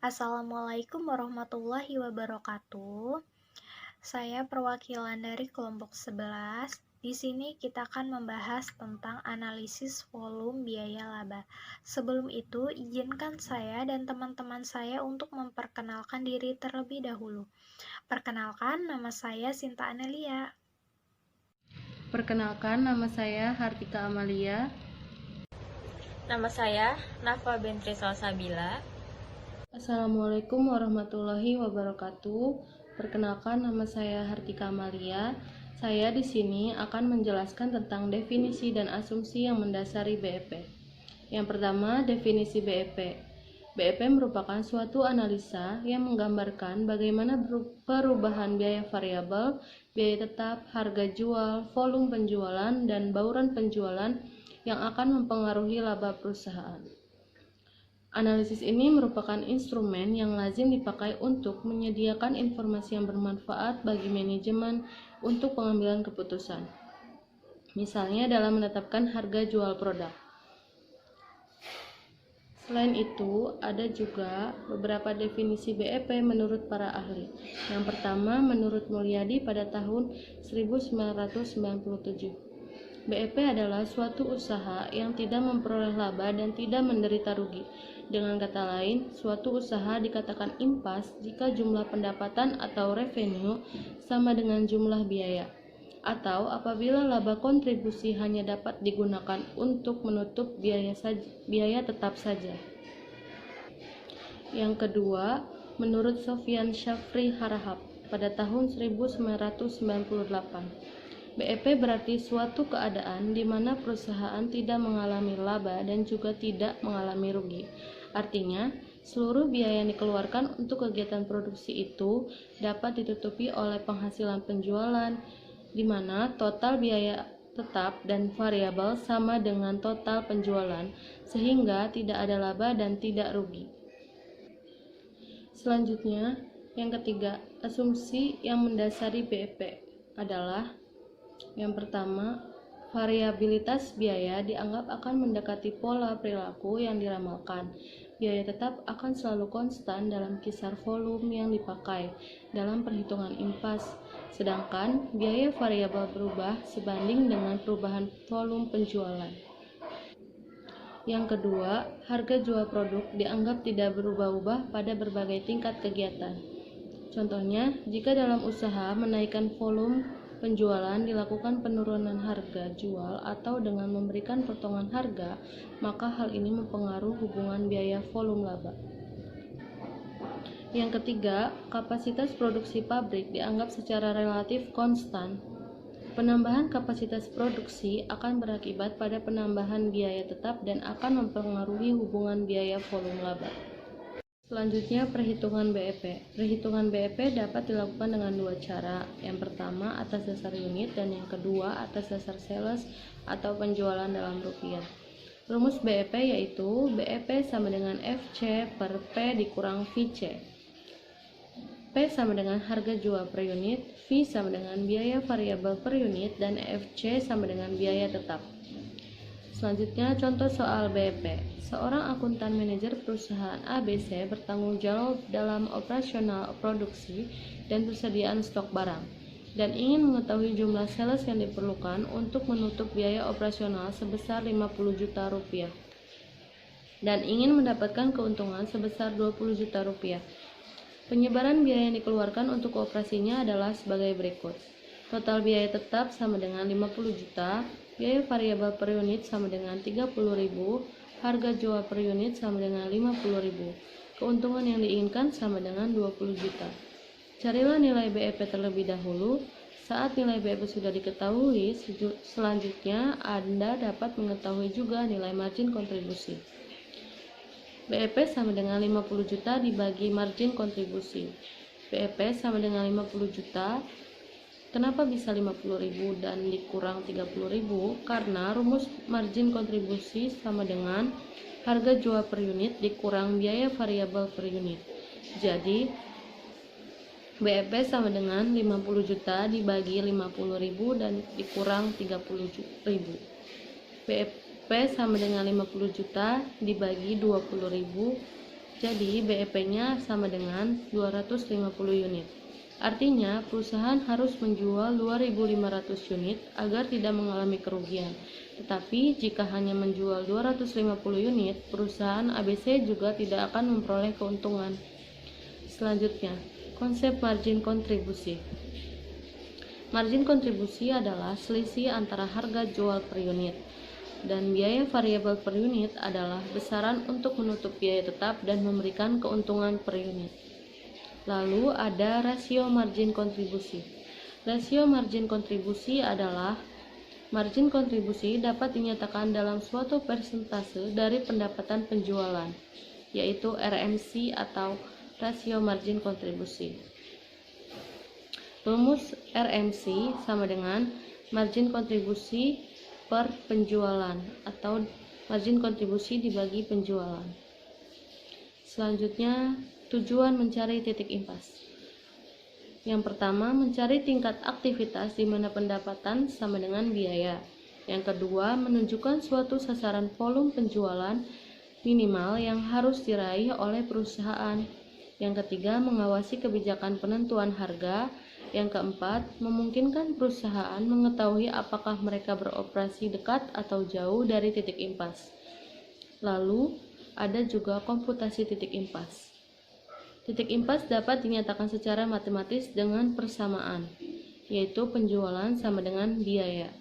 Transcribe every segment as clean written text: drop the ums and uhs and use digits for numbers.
Assalamualaikum warahmatullahi wabarakatuh. Saya perwakilan dari kelompok 11. Di sini kita akan membahas tentang analisis volume biaya laba. Sebelum itu, izinkan saya dan teman-teman saya untuk memperkenalkan diri terlebih dahulu. Perkenalkan, nama saya Sinta Anelia. Perkenalkan, nama saya Hartika Amalia. Nama saya Nafa Bentri Salsabila. Assalamualaikum warahmatullahi wabarakatuh. Perkenalkan, nama saya Hartika Amalia. Saya di sini akan menjelaskan tentang definisi dan asumsi yang mendasari BEP. Yang pertama, definisi BEP. BEP merupakan suatu analisa yang menggambarkan bagaimana perubahan biaya variabel, biaya tetap, harga jual, volume penjualan, dan bauran penjualan yang akan mempengaruhi laba perusahaan. Analisis ini merupakan instrumen yang lazim dipakai untuk menyediakan informasi yang bermanfaat bagi manajemen untuk pengambilan keputusan. Misalnya dalam menetapkan harga jual produk. Selain itu, ada juga beberapa definisi BEP menurut para ahli. Yang pertama, menurut Mulyadi pada tahun 1997. BEP adalah suatu usaha yang tidak memperoleh laba dan tidak menderita rugi. Dengan kata lain, suatu usaha dikatakan impas jika jumlah pendapatan atau revenue sama dengan jumlah biaya, atau apabila laba kontribusi hanya dapat digunakan untuk menutup biaya tetap saja. Yang kedua, menurut Sofyan Syafri Harahap pada tahun 1998. BEP berarti suatu keadaan di mana perusahaan tidak mengalami laba dan juga tidak mengalami rugi. Artinya, seluruh biaya yang dikeluarkan untuk kegiatan produksi itu dapat ditutupi oleh penghasilan penjualan, di mana total biaya tetap dan variabel sama dengan total penjualan, sehingga tidak ada laba dan tidak rugi. Selanjutnya, yang ketiga, asumsi yang mendasari BEP adalah yang pertama, variabilitas biaya dianggap akan mendekati pola perilaku yang diramalkan. Biaya tetap akan selalu konstan dalam kisar volume yang dipakai dalam perhitungan impas, sedangkan biaya variabel berubah sebanding dengan perubahan volume penjualan. Yang kedua, harga jual produk dianggap tidak berubah-ubah pada berbagai tingkat kegiatan. Contohnya, jika dalam usaha menaikkan volume penjualan dilakukan penurunan harga jual atau dengan memberikan potongan harga, maka hal ini mempengaruhi hubungan biaya volume laba. Yang ketiga, kapasitas produksi pabrik dianggap secara relatif konstan. Penambahan kapasitas produksi akan berakibat pada penambahan biaya tetap dan akan mempengaruhi hubungan biaya volume laba. Selanjutnya, perhitungan BEP. Perhitungan BEP dapat dilakukan dengan dua cara. Yang pertama, atas dasar unit, dan yang kedua, atas dasar sales atau penjualan dalam rupiah. Rumus BEP yaitu BEP sama dengan FC per P dikurang VC. P sama dengan harga jual per unit, V sama dengan biaya variabel per unit, dan FC sama dengan biaya tetap. Selanjutnya, contoh soal BEP. Seorang akuntan manajer perusahaan ABC bertanggung jawab dalam operasional produksi dan persediaan stok barang, dan ingin mengetahui jumlah sales yang diperlukan untuk menutup biaya operasional sebesar 50 juta rupiah, dan ingin mendapatkan keuntungan sebesar 20 juta rupiah. Penyebaran biaya yang dikeluarkan untuk operasinya adalah sebagai berikut. Total biaya tetap sama dengan 50 juta, biaya variabel per unit sama dengan 30.000, harga jual per unit sama dengan 50.000. Keuntungan yang diinginkan sama dengan 20 juta. Carilah nilai BEP terlebih dahulu. Saat nilai BEP sudah diketahui, selanjutnya Anda dapat mengetahui juga nilai margin kontribusi. BEP sama dengan 50 juta dibagi margin kontribusi. BEP sama dengan 50 juta. Kenapa bisa 50.000 dan dikurang 30.000? Karena rumus margin kontribusi sama dengan harga jual per unit dikurang biaya variabel per unit. Jadi, BEP sama dengan 50 juta dibagi 50.000 dan dikurang 30.000. BEP sama dengan 50 juta dibagi 20.000 Jadi BEP-nya sama dengan 250 unit. Artinya perusahaan harus menjual 2.500 unit agar tidak mengalami kerugian. Tetapi jika hanya menjual 250 unit, perusahaan ABC juga tidak akan memperoleh keuntungan. Selanjutnya, konsep margin kontribusi. Margin kontribusi adalah selisih antara harga jual per unit dan biaya variabel per unit adalah besaran untuk menutup biaya tetap dan memberikan keuntungan per unit. Lalu ada rasio margin kontribusi. Rasio margin kontribusi adalah margin kontribusi dapat dinyatakan dalam suatu persentase dari pendapatan penjualan, yaitu RMC atau rasio margin kontribusi. Rumus RMC sama dengan margin kontribusi per penjualan atau margin kontribusi dibagi penjualan. Selanjutnya, tujuan mencari titik impas. Yang pertama, mencari tingkat aktivitas di mana pendapatan sama dengan biaya. Yang kedua, menunjukkan suatu sasaran volume penjualan minimal yang harus diraih oleh perusahaan. Yang ketiga, mengawasi kebijakan penentuan harga. Yang keempat, memungkinkan perusahaan mengetahui apakah mereka beroperasi dekat atau jauh dari titik impas. Lalu, ada juga komputasi titik impas. Titik impas dapat dinyatakan secara matematis dengan persamaan, yaitu penjualan sama dengan biaya.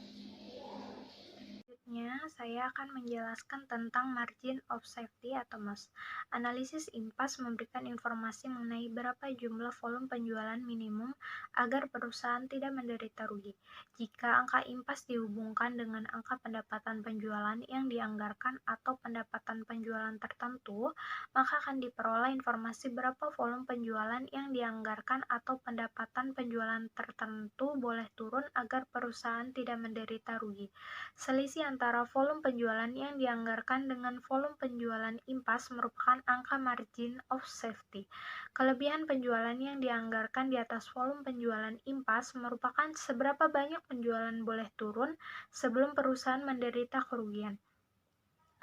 Selanjutnya, saya akan menjelaskan tentang margin of safety atau MOS. Analisis impas memberikan informasi mengenai berapa jumlah volume penjualan minimum agar perusahaan tidak menderita rugi. Jika angka impas dihubungkan dengan angka pendapatan penjualan yang dianggarkan atau pendapatan penjualan tertentu, maka akan diperoleh informasi berapa volume penjualan yang dianggarkan atau pendapatan penjualan tertentu boleh turun agar perusahaan tidak menderita rugi. Selisih antara volume penjualan yang dianggarkan dengan volume penjualan impas merupakan angka margin of safety. Kelebihan penjualan yang dianggarkan di atas volume penjualan impas merupakan seberapa banyak penjualan boleh turun sebelum perusahaan menderita kerugian.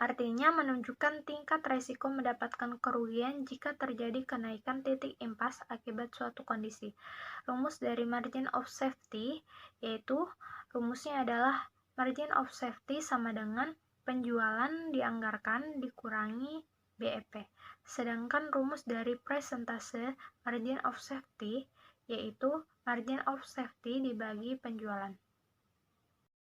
Artinya menunjukkan tingkat resiko mendapatkan kerugian jika terjadi kenaikan titik impas akibat suatu kondisi. Rumus dari margin of safety yaitu rumusnya adalah margin of safety sama dengan penjualan dianggarkan dikurangi BEP. Sedangkan rumus dari persentase margin of safety yaitu margin of safety dibagi penjualan.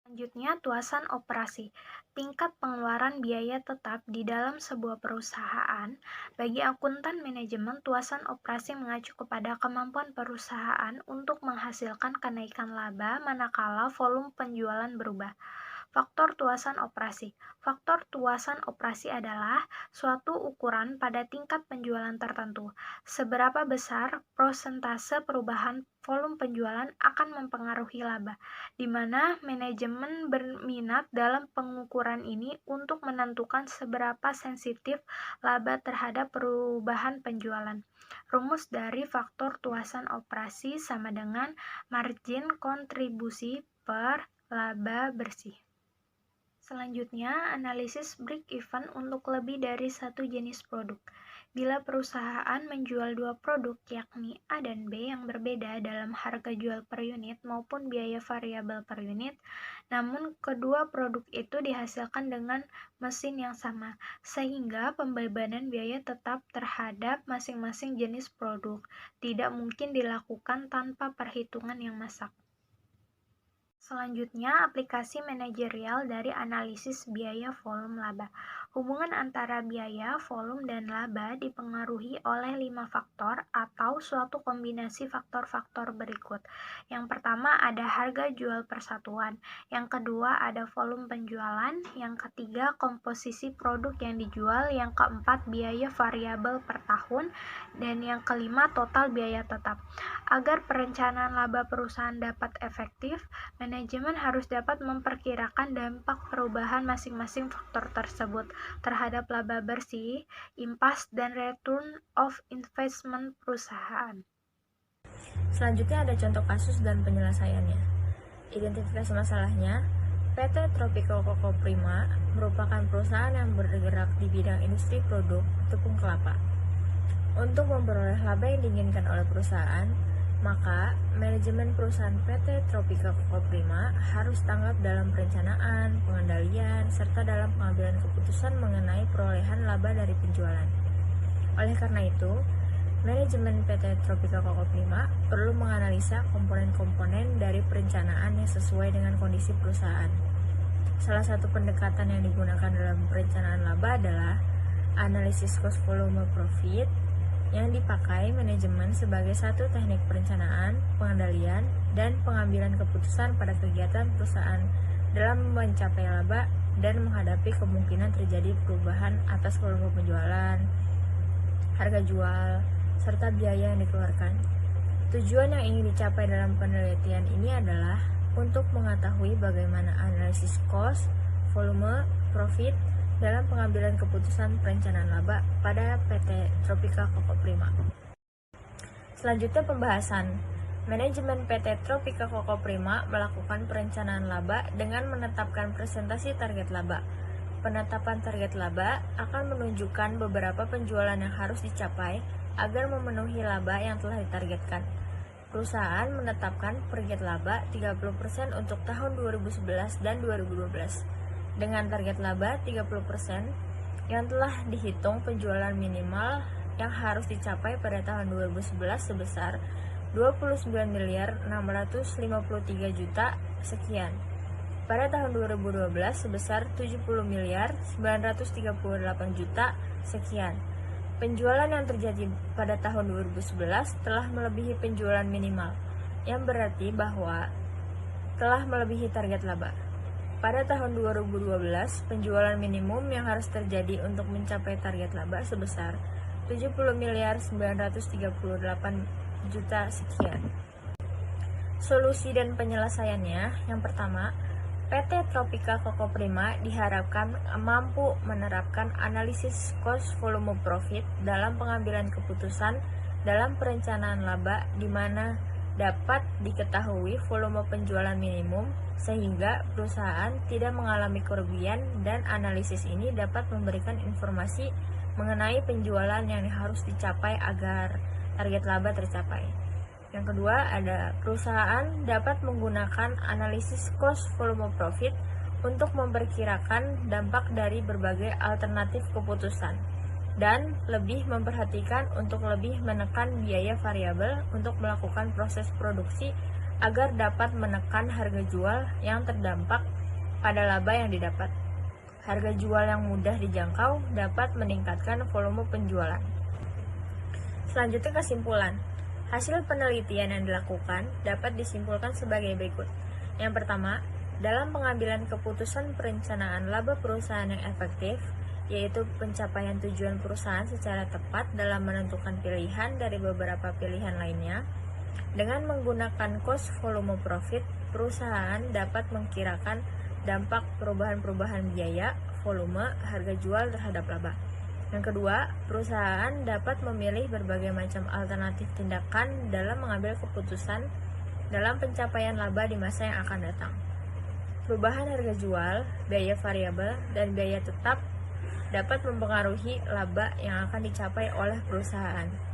Selanjutnya, tuasan operasi. Tingkat pengeluaran biaya tetap di dalam sebuah perusahaan. Bagi akuntan manajemen, tuasan operasi mengacu kepada kemampuan perusahaan untuk menghasilkan kenaikan laba manakala volume penjualan berubah. Faktor tuasan operasi. Faktor tuasan operasi adalah suatu ukuran pada tingkat penjualan tertentu. Seberapa besar persentase perubahan volume penjualan akan mempengaruhi laba, di mana manajemen berminat dalam pengukuran ini untuk menentukan seberapa sensitif laba terhadap perubahan penjualan. Rumus dari faktor tuasan operasi sama dengan margin kontribusi per laba bersih. Selanjutnya, analisis break-even untuk lebih dari satu jenis produk. Bila perusahaan menjual dua produk, yakni A dan B yang berbeda dalam harga jual per unit maupun biaya variabel per unit, namun kedua produk itu dihasilkan dengan mesin yang sama, sehingga pembebanan biaya tetap terhadap masing-masing jenis produk tidak mungkin dilakukan tanpa perhitungan yang masak. Selanjutnya, aplikasi manajerial dari analisis biaya volume laba. Hubungan antara biaya, volume, dan laba dipengaruhi oleh 5 faktor atau suatu kombinasi faktor-faktor berikut. Yang pertama ada harga jual persatuan, yang kedua ada volume penjualan, yang ketiga komposisi produk yang dijual, yang keempat biaya variabel per tahun, dan yang kelima total biaya tetap. Agar perencanaan laba perusahaan dapat efektif, manajemen harus dapat memperkirakan dampak perubahan masing-masing faktor tersebut terhadap laba bersih, impas, dan return of investment perusahaan. Selanjutnya ada contoh kasus dan penyelesaiannya. Identifikasi masalahnya, PT Tropical Coco Prima merupakan perusahaan yang bergerak di bidang industri produk tepung kelapa. Untuk memperoleh laba yang diinginkan oleh perusahaan, maka manajemen perusahaan PT Tropika Koko Prima harus tanggap dalam perencanaan, pengendalian, serta dalam pengambilan keputusan mengenai perolehan laba dari penjualan. Oleh karena itu, manajemen PT Tropika Koko Prima perlu menganalisa komponen-komponen dari perencanaan yang sesuai dengan kondisi perusahaan. Salah satu pendekatan yang digunakan dalam perencanaan laba adalah analisis cost volume profit, yang dipakai manajemen sebagai satu teknik perencanaan, pengendalian, dan pengambilan keputusan pada kegiatan perusahaan dalam mencapai laba dan menghadapi kemungkinan terjadi perubahan atas volume penjualan, harga jual, serta biaya yang dikeluarkan. Tujuan yang ingin dicapai dalam penelitian ini adalah untuk mengetahui bagaimana analisis cost, volume, profit, dalam pengambilan keputusan perencanaan laba pada PT Tropika Koko Prima. Selanjutnya pembahasan. Manajemen PT Tropika Koko Prima melakukan perencanaan laba dengan menetapkan presentasi target laba. Penetapan target laba akan menunjukkan beberapa penjualan yang harus dicapai agar memenuhi laba yang telah ditargetkan. Perusahaan menetapkan target laba 30% untuk tahun 2011 dan 2012. Dengan target laba 30% yang telah dihitung penjualan minimal yang harus dicapai pada tahun 2011 sebesar 29.653 juta sekian. Pada tahun 2012 sebesar 70.938 juta sekian. Penjualan yang terjadi pada tahun 2011 telah melebihi penjualan minimal, yang berarti bahwa telah melebihi target laba. Pada tahun 2012, penjualan minimum yang harus terjadi untuk mencapai target laba sebesar 70.938 juta sekian. Solusi dan penyelesaiannya, yang pertama, PT Tropika Koko Prima diharapkan mampu menerapkan analisis cost volume profit dalam pengambilan keputusan dalam perencanaan laba di mana dapat diketahui volume penjualan minimum sehingga perusahaan tidak mengalami kerugian, dan analisis ini dapat memberikan informasi mengenai penjualan yang harus dicapai agar target laba tercapai. Yang kedua, ada perusahaan dapat menggunakan analisis cost volume profit untuk memperkirakan dampak dari berbagai alternatif keputusan dan lebih memperhatikan untuk lebih menekan biaya variabel untuk melakukan proses produksi agar dapat menekan harga jual yang terdampak pada laba yang didapat. Harga jual yang mudah dijangkau dapat meningkatkan volume penjualan. Selanjutnya kesimpulan. Hasil penelitian yang dilakukan dapat disimpulkan sebagai berikut. Yang pertama, dalam pengambilan keputusan perencanaan laba perusahaan yang efektif, yaitu pencapaian tujuan perusahaan secara tepat dalam menentukan pilihan dari beberapa pilihan lainnya, dengan menggunakan cost volume profit, perusahaan dapat mengkirakan dampak perubahan-perubahan biaya, volume, harga jual terhadap laba. Yang kedua, perusahaan dapat memilih berbagai macam alternatif tindakan dalam mengambil keputusan dalam pencapaian laba di masa yang akan datang. Perubahan harga jual, biaya variabel, dan biaya tetap dapat mempengaruhi laba yang akan dicapai oleh perusahaan.